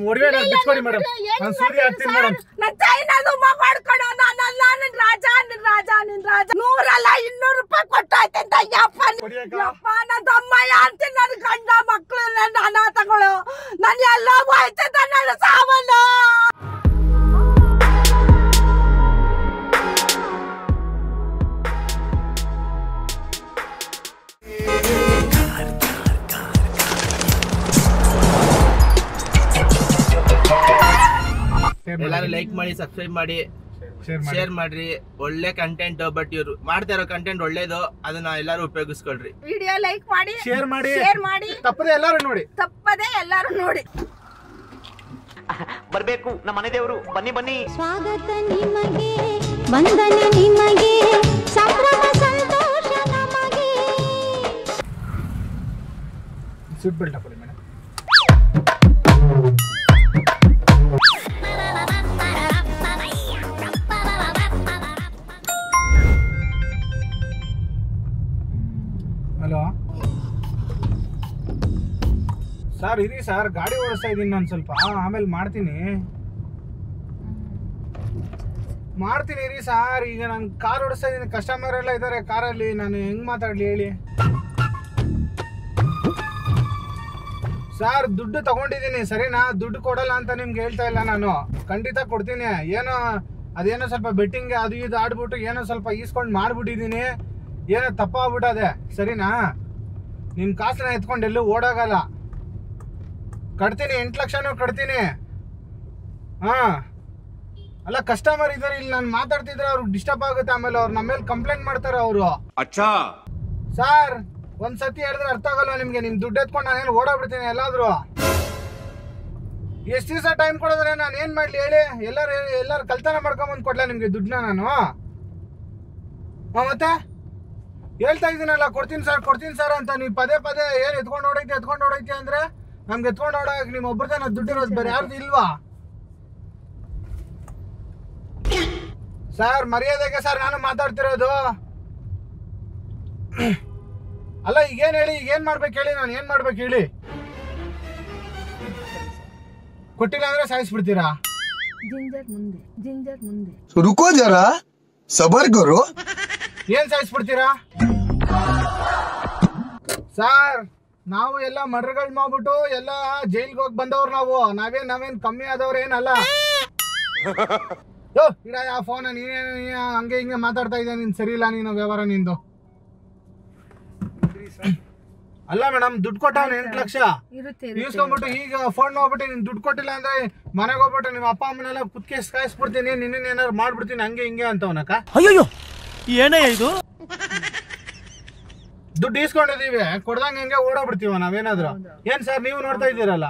ಒಡವೆ ಬಿಚ್ಕೊಡಿ ಮೇಡಮ್. ನಾನು ಸೂರ್ಯ ಆಗ್ತೀನಿ ಮೇಡಮ್. ನನ್ನ ಚೈನದು ಮಾಡ್ಕೊಡು. ನಾನಲ್ಲ ನಿನ್ ರಾಜ 100 ಅಲ್ಲ 200 ರೂಪಾಯಿ ಕೊಟ್ಟಾಯ್ತೆ ಅಂತ. ಯಪ್ಪ ನನ್ನ ತಮ್ಮಯ್ಯ ಅಂತೀನಿ. ನನ್ನ ಗಂಡ ಮಕ್ಕಳು ನನ್ನ ಅನಾಥಗಳು ನನ್ನ ಎಲ್ಲ ಹೋಯ್ತದ ನನ್ನ ಸಾವನ್ನ. ಎಲ್ಲರೂ ಲೈಕ್ ಮಾಡಿ, ಸಬ್ಸ್ಕ್ರೈಬ್ ಮಾಡಿ, ಶೇರ್ ಮಾಡ್ರಿ. ಒಳ್ಳೆ ಕಂಟೆಂಟ್. ಬಟ್ ಇವ್ರು ಮಾಡ್ತಾ ಇರೋ ಕಂಟೆಂಟ್ ಒಳ್ಳೇದು, ಅದನ್ನ ಎಲ್ಲರೂ ಉಪಯೋಗಿಸ್ಕೊಳ್ರಿ. ವಿಡಿಯೋ ಲೈಕ್ ಮಾಡಿ, ಶೇರ್ ಮಾಡಿ, ತಪ್ಪದೆ ಎಲ್ಲರೂ ನೋಡಿ. ಬರ್ಬೇಕು ನಮ್ಮ ಮನೆ ದೇವರು. ಬನ್ನಿ. ಸ್ವಾಗತ ನಿಮಗೆ, ವಂದನೆ ನಿಮಗೆ, ಸಂಭ್ರಮ ಸಂತೋಷ ನಮಗೆ. ಸೀಟ್ ಬೆಲ್ಟ್ ಹಾಕೊಳ್ಳಿ ಮೇಡಮ್. ಹಲೋ ಸರ್, ಇರಿ ಸರ್, ಗಾಡಿ ಓಡಿಸ್ತಾ ಇದ್ದೀನಿ ನಾನು ಸ್ವಲ್ಪ, ಆಮೇಲೆ ಮಾಡ್ತೀನಿ ಇರಿ ಸರ್. ಈಗ ನಾನು ಕಾರ್ ಓಡಿಸ್ತಾ ಇದ್ದೀನಿ, ಕಸ್ಟಮರ್ ಎಲ್ಲ ಇದ್ದಾರೆ ಕಾರಲ್ಲಿ, ನಾನು ಹೆಂಗ್ ಮಾತಾಡ್ಲಿ ಹೇಳಿ ಸರ್? ದುಡ್ಡು ತಗೊಂಡಿದ್ದೀನಿ ಸರಿನಾ? ದುಡ್ಡು ಕೊಡಲ್ಲ ಅಂತ ನಿಮ್ಗೆ ಹೇಳ್ತಾ ಇಲ್ಲ ನಾನು, ಖಂಡಿತ ಕೊಡ್ತೀನಿ. ಅದೇನೋ ಸ್ವಲ್ಪ ಬೆಟ್ಟಿಂಗ್ ಅದು ಇದು ಆಡ್ಬಿಟ್ಟು ಏನೋ ಸ್ವಲ್ಪ ಈಸ್ಕೊಂಡು ಮಾಡ್ಬಿಟ್ಟಿದ್ದೀನಿ, ಏನೋ ತಪ್ಪಾಗ್ಬಿಟ್ಟದೆ ಸರಿನಾ? ನಿಮ್ಮ ಕಾಸನ್ನ ಎತ್ಕೊಂಡು ಎಲ್ಲೂ ಓಡಾಗಲ್ಲ, ಕಟ್ತೀನಿ, 8 ಲಕ್ಷನೂ ಕಟ್ತೀನಿ. ಅಲ್ಲ ಕಸ್ಟಮರ್ ಇದ್ದಾರೆ ಇಲ್ಲಿ, ನಾನು ಮಾತಾಡ್ತಿದ್ರೆ ಅವ್ರಿಗೆ ಡಿಸ್ಟರ್ಬ್ ಆಗುತ್ತೆ, ಆಮೇಲೆ ಅವ್ರು ನಮ್ಮ ಮೇಲೆ ಕಂಪ್ಲೇಂಟ್ ಮಾಡ್ತಾರೆ ಅವರು. ಸರ್ ಒಂದ್ಸತಿ ಹೇಳಿದ್ರೆ ಅರ್ಥ ಆಗಲ್ಲ ನಿಮ್ಗೆ. ನಿಮ್ ದುಡ್ಡು ಎತ್ಕೊಂಡು ನಾನೇನು ಓಡಾಡ್ಬಿಡ್ತೀನಿ ಎಲ್ಲಾದ್ರು. ಎಷ್ಟು ದಿವಸ ಟೈಮ್ ಕೊಡೋದ್ರೆ ನಾನು ಏನ್ ಮಾಡ್ಲಿ ಹೇಳಿ? ಎಲ್ಲರೂ ಕಲ್ತನ ಮಾಡ್ಕೊಂಬಂದು ಕೊಡ್ಲಾ ನಿಮ್ಗೆ ದುಡ್ಡನ್ನ ನಾನು? ಮತ್ತೆ ಹೇಳ್ತಾ ಇದ್ದೀನಲ್ಲ ಕೊಡ್ತೀನಿ ಸರ್ ಅಂತ, ನೀವು ಪದೇ ಏನ್ ಎತ್ಕೊಂಡು ಓಡೈತೆ ಅಂದ್ರೆ ನಮ್ಗೆ ಎತ್ಕೊಂಡು ಓಡಾಕ ನಿಮ್ ಒಬ್ಬರದೇ ದುಡ್ಡು ಇರೋದು, ಬೇರೆ ಯಾರ್ದು ಇಲ್ವಾ ಸರ್? ಮರ್ಯಾದೆಗೆ ಸರ್ ನಾನು ಮಾತಾಡ್ತಿರೋದು. ಅಲ್ಲ ಈಗೇನ್ ಹೇಳಿ, ಈಗೇನ್ ಮಾಡ್ಬೇಕು ಹೇಳಿ? ನಾನು ಏನ್ ಮಾಡ್ಬೇಕು ಹೇಳಿ? ಕೊಟ್ಟಿಲ್ಲ ಅಂದ್ರೆ ಸಾಯಿಸ್ಬಿಡ್ತೀರಾ? ಜಿಂಜರ್ ಮುಂದೆ ರುಕೋ ಜರಾ ಸಬರ್ ಕರೋ. ಏನ್ ಸಾಯಿಸ್ಬಿಡ್ತೀರಾ ಸರ್? ನಾವು ಎಲ್ಲ ಮರ್ಡರ್ಗಳು ಮಾಡ್ಬಿಟ್ಟು ಎಲ್ಲ ಜೈಲ್ಗೆ ಹೋಗಿ ಬಂದವ್ರು ನಾವೇನ್ ಕಮ್ಮಿ ಆದವ್ರು ಏನಲ್ಲ. ಇಡ ಆ ಫೋನ್ ನೀನೇನು ಹಂಗೆ ಹಿಂಗೆ ಮಾತಾಡ್ತಾ ಇದ್ದೆ, ನೀನ್ ಸರಿ ಇಲ್ಲ, ನೀನು ವ್ಯವಹಾರ ನಿಂದು. ಅಲ್ಲ ಮೇಡಮ್, ದುಡ್ಡು ಕೊಟ್ಟವ್ನು 8 ಲಕ್ಷ ಇಸ್ಕೊಂಡ್ಬಿಟ್ಟು ಈಗ ಫೋನ್ ಹೋಗ್ಬಿಟ್ಟು ನೀನ್ ದುಡ್ಡು ಕೊಟ್ಟಿಲ್ಲ ಅಂದ್ರೆ ಮನೆಗೆ ಹೋಗ್ಬಿಟ್ಟು ನಿಮ್ಮ ಅಪ್ಪ ಅಮ್ಮನೆಲ್ಲ ಕುತ್ಕೆ ಕಾಯಿಸ್ಬಿಡ್ತೀನಿ, ನಿನ್ನ ಏನಾರು ಮಾಡ್ಬಿಡ್ತೀನಿ ಹಂಗೆ ಹಿಂಗೆ ಅಂತವನಕ್ಕ. ಅಯ್ಯೋ ಏನೇ ಇದು? ದುಡ್ಡು ಇಸ್ಕೊಂಡಿದೀವಿ, ಕೊಡ್ದಂಗೆ ಹೆಂಗೆ ಓಡೋಗ್ಬಿಡ್ತೀವ ನಾವೇನಾದ್ರು? ಏನ್ ಸರ್ ನೀವು ನೋಡ್ತಾ ಇದ್ದೀರಲ್ಲ?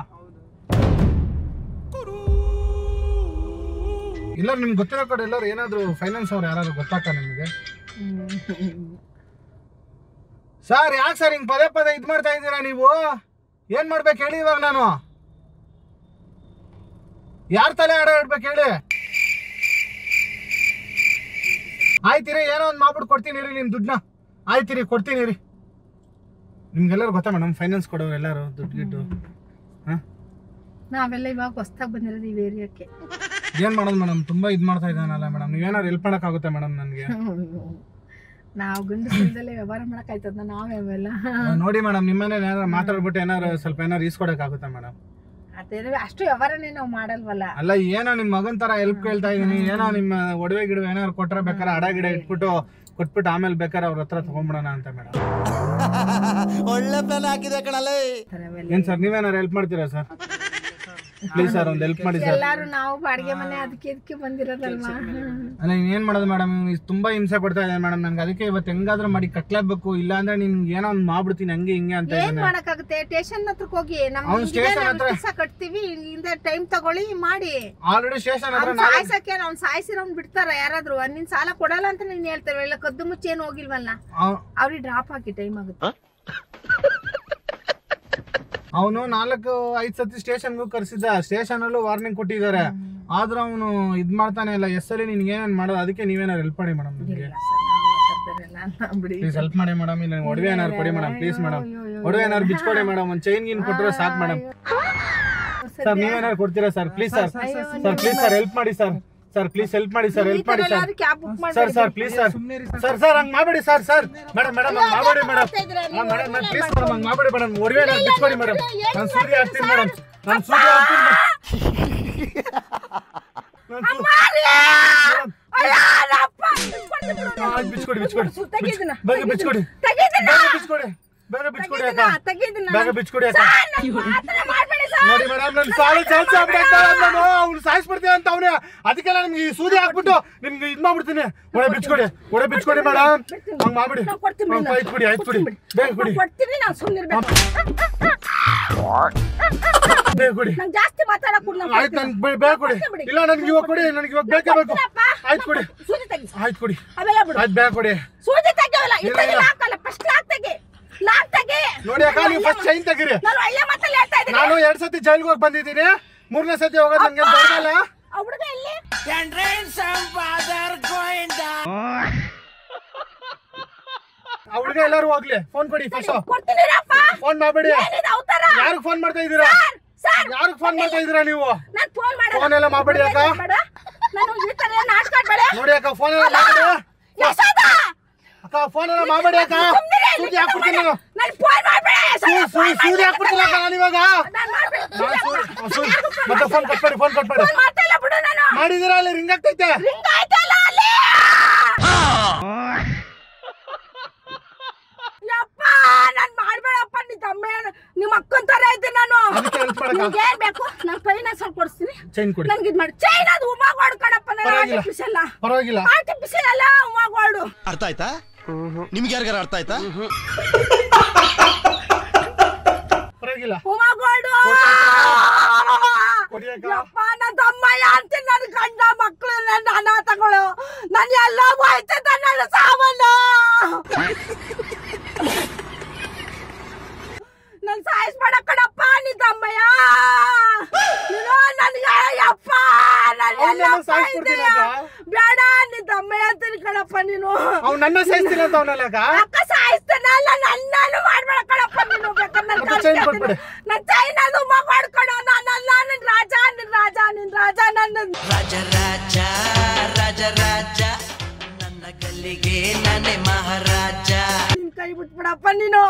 ಇಲ್ಲ ನಿಮ್ಗೆ ಗೊತ್ತಿರೋ ಕಡೆ ಎಲ್ಲರೂ ಏನಾದ್ರು ಫೈನಾನ್ಸ್ ಅವ್ರು ಯಾರಾದ್ರು ಗೊತ್ತಾಗ್ತಾ ನಿಮಗೆ? ಸರ್ ಯಾಕೆ ಸರ್ ಹಿಂಗ್ ಪದೇ ಇದ್ ಮಾಡ್ತಾ ಇದ್ದೀರಾ ನೀವು? ಏನ್ ಮಾಡ್ಬೇಕು ಹೇಳಿ ಇವಾಗ? ನಾನು ಯಾರ ತಲೆ ಆಡ ಇಡ್ಬೇಕು ಹೇಳಿ? ಆಯ್ತಿರಿ, ಏನೋ ಒಂದ್ ಮಾಡ್ಬಿಟ್ಟು ಕೊಡ್ತೀನಿ ರೀ ನಿಮ್ ದುಡ್ಡನ್ನ. ಆಯ್ತಿರಿ, ಕೊಡ್ತೀನಿ ರೀ. ನಿಮ್ಗೆಲ್ಲರೂ ಗೊತ್ತಾ ಮೇಡಮ್ ಫೈನಾನ್ಸ್ ಕೊಡೋರು ಎಲ್ಲಾರು ದುಡ್ಡು ಗಿಡ್ಡು? ನಾವೆಲ್ಲ ಇವಾಗ ಹೊಸ್ದಾಗಿ ಬಂದಿರೋದು ಈ ಏರಿಯಾಕ್ಕೆ. ಏನ್ ಮಾಡೋದು ಮೇಡಮ್, ತುಂಬಾ ಇದ್ ಮಾಡ್ತಾ ಇದ್ದಾನಲ್ಲ ಮೇಡಮ್. ನೀವೇನಾರು ಹೆಲ್ಪ್ ಮಾಡಕ್ ಆಗುತ್ತೆ ಮೇಡಮ್ ನನಗೆ? ನಾವು ಗಂಡಸರಲ್ಲೇ ವ್ಯವಹಾರ ಮಾಡಕ್ ಆಯ್ತದ ನಾವೆಲ್ಲ ನೋಡಿ ಮೇಡಮ್, ನಿಮ್ಮನೆ ಏನಾರು ಮಾತಾಡ್ಬಿಟ್ಟು ಏನಾರು ಸ್ವಲ್ಪ ಏನಾರು ಈಸ್ಕೊಡಕ್ ಆಗುತ್ತೆ ಮೇಡಮ್? ಅಷ್ಟು ವ್ಯವಹಾರನೇ ನಾವು ಮಾಡಲ್ವಲ್ಲ. ಅಲ್ಲ ಏನೋ ನಿಮ್ ಮಗನ್ ತರ ಹೆಲ್ಪ್ ಕೇಳ್ತಾ ಇದೀನಿ, ಏನೋ ನಿಮ್ಮ ಒಡವೆ ಗಿಡವೆ ಏನಾರು ಕೊಟ್ರೆ ಬೇಕಾರೆ ಅಡ ಗಿಡ ಇಟ್ಬಿಟ್ಟು ಕೊಟ್ಬಿಟ್ಟು ಆಮೇಲೆ ಬೇಕಾರೆ ಅವ್ರ ಹತ್ರ ತಗೊಂಡ್ಬಿಡೋಣ ಅಂತ ಮೇಡಮ್. ಒಳ್ಳೆ ಪ್ಲಾನ್ ಹಾಕಿದೆ ಕಣಲೇ. ಏನ್ ಸರ್ ನೀವೇನಾರು ಹೆಲ್ಪ್ ಮಾಡ್ತೀರಾ ಸರ್? ಪ್ಲೀಸ್ ಸರ್ ಒಂದು ಹೆಲ್ಪ್ ಮಾಡಿ ಸರ್. ಎಲ್ಲಾರು ನಾವು ಬಾಡಿಗೆ ಮನೆ ಅದಕ್ಕೆ ಬಂದಿರೋದಲ್ವಾ? ಅಲ್ಲ ಏನ್ ಮಾಡೋದು ಮೇಡಮ್, ತುಂಬಾ ಹಿಂಸೆ ಕೊಡ್ತಾ ಇದೆ ಮೇಡಮ್ ನಂಗೆ. ಅದಕ್ಕೆ ಇವತ್ತು ಹೆಂಗಾದ್ರೂ ಮಾಡಿ ಕಟ್ಲೇಬೇಕು, ಇಲ್ಲ ಅಂದ್ರೆ ನಿನ್ಗೆ ಏನೋ ಒಂದ್ ಮಾಡ್ಬಿಡ್ತೀನಿ ಹಂಗೆ ಹಿಂಗೆ ಅಂತ. ಏನ್ ಮಾಡಕ್ಕಾಗುತ್ತೆ? ಸ್ಟೇಷನ್ ಹತ್ರಕ್ಕೆ ಹೋಗಿ ನಮ್ಮ ಕಟ್ತೀವಿ, ಇಲ್ಲಿಂದ ಟೈಮ್ ತಗೊಳ್ಳಿ ಮಾಡಿ. ಆಲ್ರೆಡಿ ಸ್ಟೇಷನ್ ಹತ್ರ ಸಾಯ್ಸಕ್ಕೆ ಅವ್ನು ಸಾಯಿಸಿರೋನ್ ಬಿಡ್ತಾರ ಯಾರಾದ್ರೂ? ನಿನ್ ಸಾಲ ಕೊಡಲ್ಲ ಅಂತ ನೀನ್ ಹೇಳ್ತೇವೆ, ಇಲ್ಲ ಕದ್ದು ಮುಚ್ಚಿ ಏನು ಹೋಗಿಲ್ವಲ್ಲ, ಅವ್ರಿಗೆ ಡ್ರಾಪ್ ಹಾಕಿ ಟೈಮ್ ಆಗುತ್ತೆ. ಅವನು 4-5 ಸತಿ ಸ್ಟೇಷನ್ಗೂ ಕರ್ಸಿದ್ದ, ಸ್ಟೇಷನ್ ಅಲ್ಲೂ ವಾರ್ನಿಂಗ್ ಕೊಟ್ಟಿದ್ದಾರೆ, ಆದ್ರೂ ಅವನು ಇದ್ ಮಾಡ್ತಾನೆ ಇಲ್ಲ. ಎಸ್ಸಲ್ಲಿ ನಿನ್ಗೆ ಏನೇನ್ ಮಾಡೋದು? ಅದಕ್ಕೆ ನೀವೇನಾರು ಹೆಲ್ಪ್ ಮಾಡಿ ಮೇಡಮ್ ನನಗೆ. ಪ್ಲೀಸ್ ಹೆಲ್ಪ್ ಮಾಡಿ ಮೇಡಮ್. ಇಲ್ಲ ಒಡವೆ ಏನಾರು ಕೊಡಿ ಮೇಡಮ್, ಪ್ಲೀಸ್ ಮೇಡಮ್. ಒಡವೆ ಏನಾರು ಬಿಚ್ಕೊಡಿ ಮೇಡಮ್, ಒಂದು ಚೈನ್ ಗಿನ್ ಕೊಟ್ಟರೆ ಸಾಕು ಮೇಡಮ್. ಸರ್ ನೀವೇನಾದ್ರು ಕೊಡ್ತೀರಾ sir please sir please sir help ಮಾಡಿ ಸರ್ ಪ್ಲೀಸ್ ಹೆಲ್ಪ್ ಮಾಡಿ sir cab book sir please sir ಹಂಗ್ ಮಾಡಬೇಡಿ ಸರ್ ಮೇಡಮ್ ಹಂಗ್ ಮಾಡಬೇಡಿ ಮೇಡಮ್ ಪ್ಲೀಸ್ ಮೇಡಮ್ ಹಂಗ್ ಮಾಡಬೇಡಿ ಮೇಡಮ್ ಒಡವೆ ಬಿಚ್ಕೊಡಿ ಮೇಡಮ್ ನಾನು ಸೂರ್ಯ ಆಗ್ತೀನಿ ಮೇಡಮ್ ಬಿಚ್ಕೊಡಿ ನೋಡಿ ಮೇಡಮ್ ನನ್ ಸಾಲ ಜಾಸ್ತಿ ಅವ್ನು ಸಾಯಿಸ್ಬಿಡ್ತೀನಿ ಅಂತ ಅವನೇ ಅದಕ್ಕೆಲ್ಲ ನಿಮ್ಗೆ ಈ ಸೂದಿ ಹಾಕ್ಬಿಟ್ಟು ನಿಮ್ಗೆ ಇದ್ ಮಾಡ್ಬಿಡ್ತೀನಿ ಒಡೆ ಬಿಚ್ಕೊಡಿ ಮೇಡಮ್ ಹಂಗ್ ಮಾಡ್ಬಿಡಿ ಆಯ್ತು ಕುಡಿ ಬೇಗ ಕುಡಿ ಜಾಸ್ತಿ ಮಾತಾಡಕ್ ಆಯ್ತು ನನ್ಗೆ ಬೇಗ ಕೊಡಿ ಇಲ್ಲ ನನ್ಗೆ ಇವಾಗ ಕೊಡಿ ನನಗೆ ಇವಾಗ ಬೇಕೇ ಬೇಕು ಆಯ್ತು ಕೊಡಿ ಆಯ್ತು ಬೇಗ ಕೊಡಿ ನೋಡಿ ಅಕ್ಕ ನೀವು ಫಸ್ಟ್ ಚೈನ್ ತೆಗೀರಿ ನಾನು 2 ಸತಿ ಜೈಲ್ಗೆ ಹೋಗಿ ಬಂದಿದ್ದೀನಿ 3ನೇ ಸತಿ ಹೋಗೋದು ನಂಗೆ ಬರಲ್ಲ ಆ ಹುಡುಗ ಎಲ್ಲರೂ ಹೋಗ್ಲಿ ಫೋನ್ ಕೊಡಿ ಫಸ್ಟ್ ಫೋನ್ ಮಾಡಬೇಡಿ ಯಾರಿಗೆ ಫೋನ್ ಮಾಡ್ತಾ ಇದ್ದೀರಾ ನೀವು ಫೋನ್ ಎಲ್ಲ ಮಾಡಬೇಡಿ ಅಕ್ಕ ನೋಡಿ ಅಕ್ಕ ಫೋನ್ ಎಲ್ಲ ಮಾಡಬೇಡಿ ಅಕ್ಕ ಫೋನ್ ಎಲ್ಲ ಮಾಡಬೇಡಿ ಅಕ್ಕ ಸೂದಿ ಹಾಕ್ಬಿಡ್ತೀನಿ ಸೂದಿ ಹಾಕ್ಬಿಡ್ತೀನಿ ಅಕ್ಕ ನಾನು ಇವಾಗ ಮತ್ತೆ ಫೋನ್ ಕೊಟ್ಬೇಡಿ ಮಾಡಿದಿರಾ ಅಲ್ಲಿ ರಿಂಗ್ ಆಗ್ತೈತೆ ಮಾಡ್ಬೇಡಪ್ಪ ನಿಮ್ಮ ಅಕ್ಕನ್ ತರ ಐತೆ ನಾನು ಏನ್ ಬೇಕು ನಾನು ಫೈನಾನ್ಸ್ ಕೊಡ್ತೀನಿ ನನ್ಗೆ ಇದ್ ಮಾಡಿ ಚೈನ್ ಅದು ಉಮಾಗೋಡು ಕಣಪ್ಪ ಪರವಾಗಿಲ್ಲ ಆರ್ಟಿಫಿಷಿಯಲ್ ಅಲ್ಲ ಉಮಾಗೋಡು ಅರ್ಥ ಆಯ್ತಾ ನಿಮ್ಗೆ ಯಾರಿಗಾರ ಅರ್ಥ ಆಯ್ತಾ ಪರವಾಗಿಲ್ಲ ಉಮಾಗೋಡು ಯಪ್ಪ ನನ್ನ ತಮ್ಮಯ್ಯ ಅಂತೀನಿ ನನ್ನ ಗಂಡ ಮಕ್ಕಳು ನನ್ನ ಅನಾಥಗಳು ನನ್ನ ಎಲ್ಲ ಹೋಯ್ತದ ನನ್ನ ಸಾವನ್ನ ನನ್ ಸಾಯಿಸ್ಬೇಡ ಕಣಪ್ಪ ನಿನ್ ತಮ್ಮಯ್ಯ ನನ್ಗೆ ಯಪ್ಪ ಬೇಡ ನಿನ್ ತಮ್ಮಯ್ಯ ಅಂತೀನಿ ಕಣಪ್ಪ ನೀನು ನನ್ನ ಸಾಯಿಸ್ತೀನಿ ಅಂತ ಅವನಲ್ಲಕ್ಕ ಅಕ್ಕ ಸಾಯಿಸ್ತಾನಲ್ಲ ನನ್ನನ್ನು ಮಾಡ್ಬೇಡ ಕಣಪ್ಪ ನೀನು ಬೇಕಾದ್ರೆ ನನ್ ಚೈನ್ ಅದು ಮಾಡ್ಕೊಡೋ ನಾನಲ್ಲ ನಿನ್ ರಾಜ ನನ್ನ ರಾಜ ನನ್ನ ಗಲ್ಲಿಗೆ ನಾನೇ ಮಹಾರಾಜ ನಿನ್ ಕೈ ಬಿಟ್ಬಿಡಪ್ಪ ನೀನು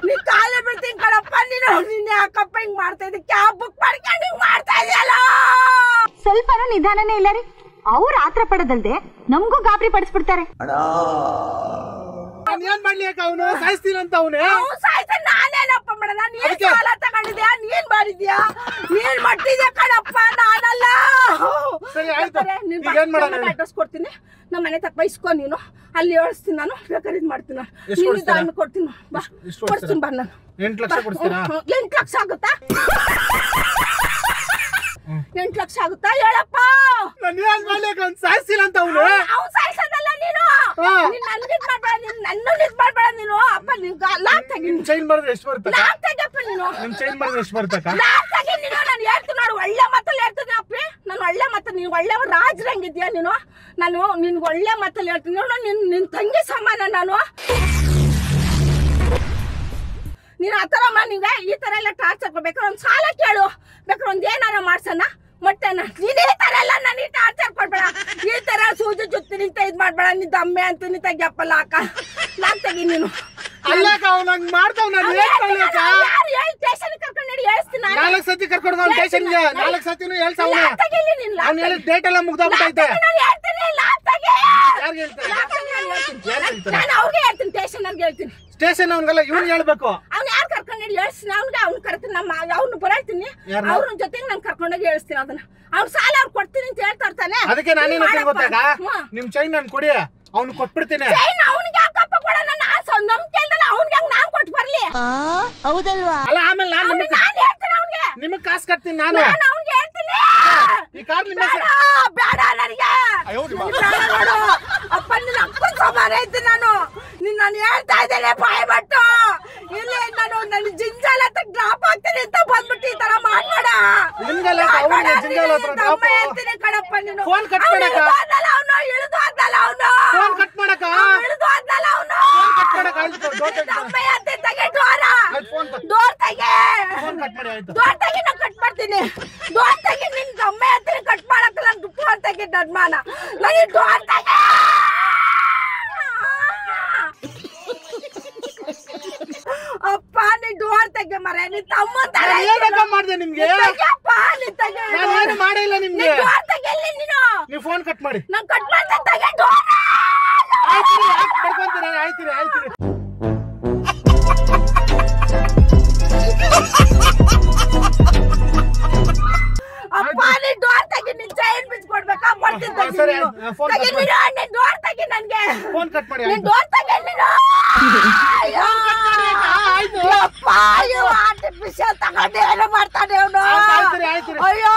ನೀನ್ ಕಾಲ ಬಿಡ್ತೀನಿ ಕಣಪ್ಪ ನೀನು ನಿನ್ನೆ ಅಕ್ಕಪ್ಪ ಹಿಂಗ್ ಮಾಡ್ತಾ ಇದ್ದೆ ಕ್ಯಾಬ್ ಬುಕ್ ಮಾಡ್ಕೊಂಡು ಹಿಂಗ್ ಮಾಡ್ತಾ ಇದೆಯಲ್ಲ ಸ್ವಲ್ಪ ನಿಧಾನನೇ ಇಲ್ಲ ರೀ ಅವ್ರು ಆತರ ಪಡದಲ್ದೆ ನಮಗೂ ಗಾಬರಿ ಪಡಿಸ್ಬಿಡ್ತಾರೆ ಏನ್ ಮಾಡ್ಲಿ ಅಕ್ಕ ಅವನು ಸಾಯಿಸ್ತೀನಿ ಅಂತ ಅವನೇ ಸಾಯ್ತಾನೆ ನಾನೇನಪ್ಪ ಮಾಡೋಣ ನೀನ್ ಸಾಲ ತಗೊಂಡಿದ್ಯಾ ನೀನ್ ಮಾಡಿದ್ಯಾ ನೀನ್ ಮಟ್ಟಿದ್ಯಾ ಕಣಪ್ಪ ನಾನಲ್ಲ ಸರಿ ಆಯ್ತು ಈಗ ಏನ್ ಮಾಡೋಣ ಅಡ್ರೆಸ್ ಕೊಡ್ತೀನಿ ನಮ್ಮ ಮನೆ ತಕ್ಕ ಬೈಸ್ಕೊ ನೀನು ಅಲ್ಲಿ ಹೇಳ್ತೀನಿ ನಾನು ಬೇಕಾದ್ರೆ ಇದು ಮಾಡ್ತೀನಿ ನೀನು ಕೊಡ್ತೀನಿ ಬಾ ಕೊಡ್ತೀನಿ ಬಾ ನಾನು 8 ಲಕ್ಷ ಕೊಡ್ತೀರಾ 8 ಲಕ್ಷ ಆಗುತ್ತಾ 8 ಲಕ್ಷ ಆಗುತ್ತಾ ಹೇಳಪ್ಪ ನಾನು ಏನ್ ಮಾಡ್ಲಿ ಅಕ್ಕ ಅವ್ನು ಸಾಯಿಸ್ತೀನಿ ಅಂತ ಅವನು ಅವ್ನು ಸಾಯಿಸೋದಲ್ಲ ನೀನು ನನ್ಗೆ ಇದು ಮಾಡ್ಬೇಡ ನೀನು ನನ್ನನ್ನು ಇದು ಮಾಡ್ಬೇಡ ನೀನು ಅಪ್ಪ ನಿನ್ ಲಾಕ್ ತೆಗಿ ಚೈನ್ ಮಾಡಿದ್ರೆ ಎಷ್ಟು ಬರುತ್ತೆ ಲಾಕ್ ತೆಗಿಯಪ್ಪ ನೀನು ನಿಮ್ ಚೈನ್ ಮಾಡಿದ್ರೆ ಎಷ್ಟು ಬರುತ್ತೆ ಲಾಕ್ ತೆಗಿ ನೀನು ನಾನು ಹೇಳ್ತೀನಿ ನೋಡು ಒಳ್ಳೆ ಮಾತಲ್ಲಿ ಹೇಳ್ತೀನಿ ಅಪ್ಪಿ ನಾನು ಒಳ್ಳೆ ಮಾತು ನೀನು ಒಳ್ಳೆ ರಾಜರಂಗಿದ್ಯಾ ನೀನು ನಾನು ನಿನ್ಗೆ ಒಳ್ಳೆ ಮಾತಲ್ಲಿ ಹೇಳ್ತೀನಿ ನೋಡು ನಿನ್ ತಂಗಿ ಸಮಾನ ನಾನು ನೀನು ಆ ಥರ ನಿಂಗೆ ಈ ಥರ ಎಲ್ಲ ಟಾರ್ಚರ್ ಬೇಕಾದ್ರೆ ಒಂದು ಸಾಲ ಕೇಳು ಬೇಕಾದ್ರೆ ಒಂದು ಏನಾರ ಮಾಡ್ಸೋಣ ಮೊಟ್ಟೆನ ನೀನು ಈ ಥರ ಎಲ್ಲ ನಾನು ಈ ಟಾರ್ಚರ್ ಕೊಡ್ಬೇಡ ಈ ಥರ ಸೂಜಿ ಜೊತೆ ನಿಂತ ಇದು ಮಾಡ್ಬೇಡ ನಿಂತ ಅಮ್ಮೆ ಅಂತ ನಿಂತ ತೆಗಿಯಪ್ಪ ಲಾಕ್ ತೆಗಿ ನೀನು ಅಲ್ಲಕ್ಕ ಅವ್ನು ಹಂಗ್ ಮಾಡ್ತಾವ್ ನಾನು ಸ್ಟೇಷನ್ ಕರ್ಕೊಂಡು ಹೇಳಿ ಹೇಳ್ತೀನಿ 4 ಸತಿ ಕರ್ಕೊಂಡು ಹೋಗ್ ಸ್ಟೇಷನ್ಗೆ 4 ಸತಿನೂ ಹೇಳ್ತಾವ್ ಅವ್ನು ಹೇಳಿದ ಡೇಟ್ ಎಲ್ಲ ಮುಗ್ದೋಗ್ಬಿಟ್ಟೈತೆ ಯಾರಿಗೆ ಹೇಳ್ತಾರೆ ನಾನು ಅವ್ರಿಗೆ ಹೇಳ್ತೀನಿ ಸ್ಟೇಷನ್ ಹೇಳ್ತೀನಿ ಸ್ಟೇಷನ್ ಅವ್ನಿಗೆಲ್ಲ ಇವ್ನು ಹೇಳ್ಬೇಕು ಅವ್ನು ಯಾರು ಕರ್ಕೊಂಡು ಹೇಳಿ ಹೇಳ್ತೀನಿ ಅವ್ನು ಕರ್ತೀನಿ ನಮ್ಮ ಅವ್ನು ಬರಾಯ್ತೀನಿ ಅವ್ರ ಜೊತೆಗೆ ನಾನು ಕರ್ಕೊಂಡೋಗಿ ಹೇಳ್ತೀನಿ ಅದನ್ನ ಅವ್ನು ಸಾಲ ಅವ್ರು ಕೊಡ್ತೀನಿ ಅಂತ ಹೇಳ್ತಾ ಇರ್ತಾನೆ ಅದಕ್ಕೆ ನಾನೇನು ಗೊತ್ತಾಗ ನಿಮ್ ಚೈನ್ ನಾನು ಕೊಡಿ ಅವ್ನು ಕೊಟ್ಬಿಡ್ತೀನಿ ಚೈನ್ ಅವ್ನಿಗೆ ಯಾಕಪ್ಪ ಕೊಡ ನನ್ನ ನಂಬಿಕೆ ಇಲ್ದಲ್ಲ ಅವ್ನಿಗೆ ನಾನು ಕೊಟ್ಟು ಬರ್ಲಿ ಹೌದಲ್ವಾ ಅಲ್ಲ ಆಮೇಲೆ ನಾನು ಹೇಳ್ತೀನಿ ಅವ್ನಿಗೆ ನಿಮಗೆ ಕಾಸು ಕಟ್ತೀನಿ ನಾನು ಅವ್ನಿಗೆ ಹೇಳ್ತೀನಿ ಈ ಕಾರ್ ನಿಮ್ಮ ಬೇಡ ನನಗೆ ಅಪ್ಪ ನಿನ್ನ ಅಪ್ಪನ ಸಮಾನ ಐತಿ ನಾನು ಹೇಳ್ತಾ ಇದ್ದೇನೆ ಬಾಯ್ ಬಟ್ಟು ಇಲ್ಲಿ ನಾನು ನನ್ನ ಜಿಂಜಾಲ ಹತ್ರ ಡ್ರಾಪ್ ಆಗ್ತೀನಿ ಅಂತ ಬಂದ್ಬಿಟ್ಟು ಈ ತರ ಮಾಡ್ಬೇಡ ನಿಮ್ಗೆಲ್ಲ ಅವ್ನಿಗೆ ಜಿಂಜಾಲ ಹತ್ರ ಡ್ರಾಪ್ ಹೇಳ್ತೀನಿ ಕಣಪ್ಪ ನೀನು ಫೋನ್ ಕಟ್ ಮಾಡಕ ಅವನು ಇಳಿದು ಆದ್ನಲ್ಲ ಅವನು ಫೋನ್ ಕಟ್ ಮಾಡಕ ಇಳಿದು ಆದ್ನಲ್ಲ ಅವನು ಫೋನ್ ಕಟ್ ಮಾಡಕ ಆಯ್ತು ಅಮ್ಮ ಅಂತ ತೆಗೆದು ಡೋರ್ ತೆಗೆ ಫೋನ್ ಕಟ್ ಮಾಡಿ ಆಯ್ತು. ಡೋರ್ ತೆಗಿ, ನಾನು ಕಟ್ ಮಾಡ್ತೀನಿ. ಡೋರ್ ತೆಗಿ, ನಿನ್ ಅಮ್ಮ ಹತ್ರ ಕಟ್ ಮಾಡಕ್ಕಲ್ಲ. ನಂಗೆ ಫೋನ್ ತೆಗಿ ನನ್ಮಾನ. ನನಗೆ ಡೋರ್ ತೆಗೆ. ಅಪ್ಪ ನೀ ಡೋರ್ ತೆಗೆ ಮರೆ. ನೀ ತಮ್ಮ ತರ ಏನಕ್ಕ ಮಾಡ್ದೆ ನಿಮ್ಗೆ? ತೆಗೆಯಪ್ಪ, ನೀ ತೆಗೆ. ನಾನು ಏನು ಮಾಡಿಲ್ಲ ನಿಮ್ಗೆ. ಡೋರ್ ತೆಗೆಯಲ್ಲಿ ನೀನು. ನೀವು ಫೋನ್ ಕಟ್ ಮಾಡಿ. ನಾನು ಕಟ್ ಮಾಡ್ತೀನಿ, ತೆಗೆ ಡೋರ್. ಆಯ್ತು ಬರ್ಕೊಂತೀನಿ. ಆಯ್ತು. ಅಪ್ಪ ನೀ ಡೋರ್ ತೆಗಿ. ನಿನ್ ಚೈನ್ ಬಿಚ್ಕೊಡ್ಬೇಕಾ? ಕೊಡ್ತೀನಿ ತೆಗಿ ಸರಿ, ನೀನು. ಫೋನ್ ತೆಗಿ ನೀನು. ನೀನ್ ಡೋರ್ ತೆಗಿ ನನ್ಗೆ. ಫೋನ್ ಕಟ್ ಮಾಡಿ ನೀನ್ ಆಯ್ತು. ಡೋರ್ ತೆಗಿ ನೀನು. ಆಯ್ತು. ಅಪ್ಪ ಇವ ಆರ್ಟಿಫಿಷಿಯಲ್ ತಗೊಂಡು ಏನೋ ಮಾಡ್ತಾನೆ ಅವನು. ಆಯ್ತು. ಅಯ್ಯೋ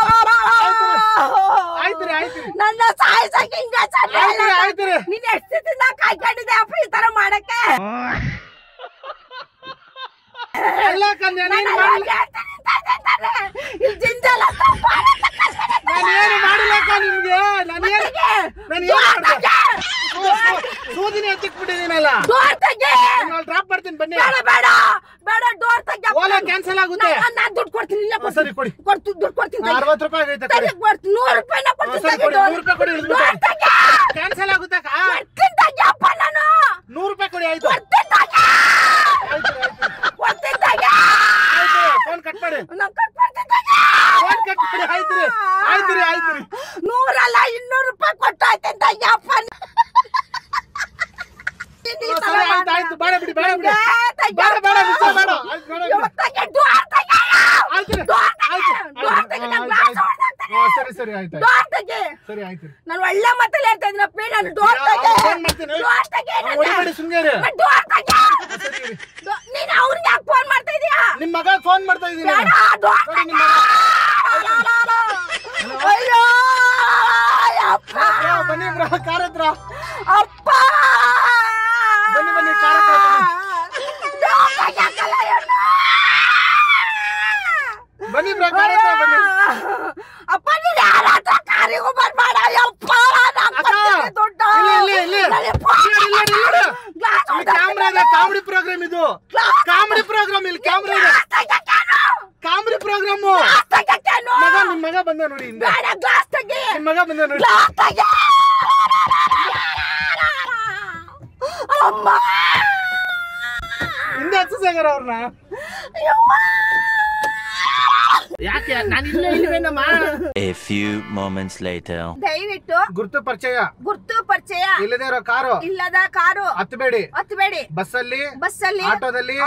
ಆಯ್ತು. ನನ್ನ ಸಾಯಿಸಕ್ಕೆ ಹಿಂಗ ಆಯ್ತು. ನೀನ್ ಎಷ್ಟು ದಿನ ಕಾಯ್ಕೊಂಡಿದ್ದೆ ಅಪ್ಪ ಈ ತರ ಮಾಡಕ್ಕೆ? ಎಲ್ಲ ಕನ್ಯಾ ನೀನ್ ಇಲ್ಲಿ ಜಿಂಜಲ್ ಅಂತ ನಾನೇನು ಮಾಡಿಲ್ಲಕ್ಕ ನಿಮ್ಗೆ. ಸೂದಿನಿ ಎತ್ತಿಕ್ಬಿಟ್ಟಿದ್ದೀನಲ್ಲ. ಡೋರ್ ತೆಗೆ. ಡ್ರಾಪ್ ಮಾಡ್ತೀನಿ ಬನ್ನಿ. ಬೇಡ ಡೋರ್ ತೆಗೆ. ಓಲಾ ಕ್ಯಾನ್ಸಲ್ ಆಗುತ್ತೆ. ನಾನು ದುಡ್ಡು ಕೊಡ್ತೀನಿ. ಸರಿ ಕೊಡಿ. ದುಡ್ಡು ಕೊಡ್ತೀನಿ. 60 ರೂಪಾಯಿ ಆಗೈತೆ ಕೊಡಿ. 100 ರೂಪಾಯಿನ ಕೊಡ್ತೀನಿ. ಸರಿ ಕೊಡಿ. 100 ರೂಪಾಯಿ ಕೊಡಿ. ಡೋರ್ ತೆಗೆ. ಕ್ಯಾನ್ಸಲ್ ಆಗುತ್ತಕ್ಕ. ಕೊಡ್ತೀನಿ ತೆಗೆ ಅಪ್ಪ ನಾನು. 100 ರೂಪಾಯಿ ಕೊಡಿ. ಆಯ್ತು. ಕೊಡ್ತೀನಿ ತೆಗೆ. ಕೊಡ್ತೀನಿ ತೆಗೆ. ಫೋನ್ ಕಟ್ ಮಾಡಿ. ನಾನು ಕಟ್ ಮಾಡ್ತೀನಿ ತೆಗೆ. ಫೋನ್ ಕಟ್ ಮಾಡಿ. ಆಯ್ತು. 100 ಅಲ್ಲ 200 ರೂಪಾಯಿ ಕೊಟ್ಟಾಯ್ತು ತೆಗೆ ಅಪ್ಪ. ಆಯ್ತು. ಬೇಡ ಬಿಡಿ. ಬೇಡ. ಸರಿ ಆಯ್ತು. ಸರಿ ಆಯ್ತು. ನಾನು ಒಳ್ಳೆ ಮಾತಲ್ಲಿ ಹೇಳ್ತಾ ಇದ್ದೀನಪ್ಪ. ನಾನು ಡೋರ್ ತೆಗೆ. ಡೋರ್ ತೆಗೆ. ಹೊಡಿಬೇಡಿ ಸುಮ್ನೆ. ಡೋರ್ ತೆಗೆ. ನೀನು ಅವ್ರಿಗೆ ಯಾಕೆ ಫೋನ್ ಮಾಡ್ತಾ ಇದೀಯಾ? ನಿಮ್ ಮಗ ಫೋನ್ ಮಾಡ್ತಾ ಇದೀನಿ. ಬೇಡ, ಡೋರ್ ತೆಗೆ. ಅಯ್ಯೋ ಅಪ್ಪ. ಬನ್ನಿ ಬ್ರೋ, ಕಾರ್ ಹತ್ರ ಅಪ್ಪ ಬನ್ನಿ ಕಾರ್ ಹತ್ರ ಬನ್ನಿ. ಡೋರ್ ತೆಗೆಯಕ್ಕಲ್ಲ ಇವನು. ಬನ್ನಿ ಬ್ರೋ, ಕಾರ್ ಹತ್ರ ಬನ್ನಿ. ಅಪ್ಪ ನೀನು ಯಾರ ಹತ್ರ ಕಾರಿಗೂ ಬರ್ಬೇಡ. ಯಪ್ಪ ದುಡ್ಡು ಇಲ್ಲಿ ಕ್ಯಾಮ್ರಾ ಇದೆ. ಕಾಮಿಡಿ ಪ್ರೋಗ್ರಾಮ್ ಇದು. Comedy program. ಇಲ್ಲಿ ಕ್ಯಾಮ್ರಾ ಇದೆ. Comedy program. ನಿಮ್ ಮಗ ಬಂದ ನೋಡಿ ಹಿಂದೆ. ಗ್ಲಾಸ್ ತೆಗಿ. ನಿಮ್ ಮಗ ಬಂದ ನೋಡಿ. ಗ್ಲಾಸ್ ತೆಗಿ. ಅಮ್ಮ ಹಿಂದೆ ಹಚ್ಚಾರ ಅವ್ರನ್ನ. ಯಾಕೆ ನಾನು ಇಲ್ವೇನಮ್ಮ? A few moments later. ದಯವಿಟ್ಟು ಗುರುತು ಪರಿಚಯ ಇಲ್ಲದೆ ಇರೋ ಕಾರು ಇಲ್ಲದ ಕಾರು ಹತ್ತಬೇಡಿ. ಬಸ್ಸಲ್ಲಿ, ಆಟೋದಲ್ಲಿ,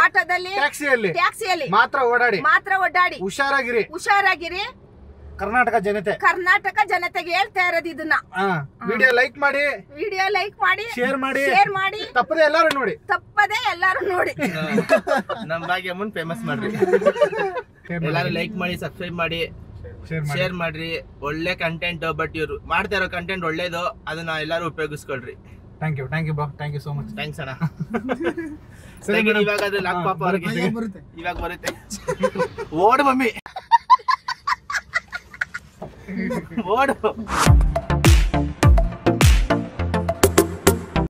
ಟ್ಯಾಕ್ಸಿಯಲ್ಲಿ ಮಾತ್ರ ಓಡಾಡಿ. ಹುಷಾರಾಗಿರಿ. ಕರ್ನಾಟಕ ಜನತೆಗೆ ಹೇಳ್ತಾ ಇರೋದು ಇದನ್ನ. ವಿಡಿಯೋ ಲೈಕ್ ಮಾಡಿ, ಶೇರ್ ಮಾಡಿ. ತಪ್ಪದೆ ಎಲ್ಲಾರು ನೋಡಿ. ನಮ್ಮ ಭಾಗ್ಯ ಮುಂದೆ ಫೇಮಸ್ ಮಾಡ್ರಿ. ಎಲ್ಲಾರು ಲೈಕ್ ಮಾಡಿ, ಸಬ್ಸ್ಕ್ರೈಬ್ ಮಾಡಿ, ಶೇರ್ ಮಾಡ್ರಿ. ಒಳ್ಳೆ ಕಂಟೆಂಟ್. ಬಟ್ ಇವ್ರು ಮಾಡ್ತಾ ಇರೋ ಕಂಟೆಂಟ್ ಒಳ್ಳೇದು. ಅದನ್ನ ಎಲ್ಲಾರು ಉಪಯೋಗಿಸ್ಕೊಳ್ರಿ. Thank you bro. Thank you so much. Thanks ಅಣ್ಣ. ಇವಾಗ ಅದು ಲಾಕ್ ಪಾಪ ಅವ್ರಿಗೆ ಇವಾಗ ಬರುತ್ತೆ. ಓಡು ಮಮ್ಮಿ ಓಡು.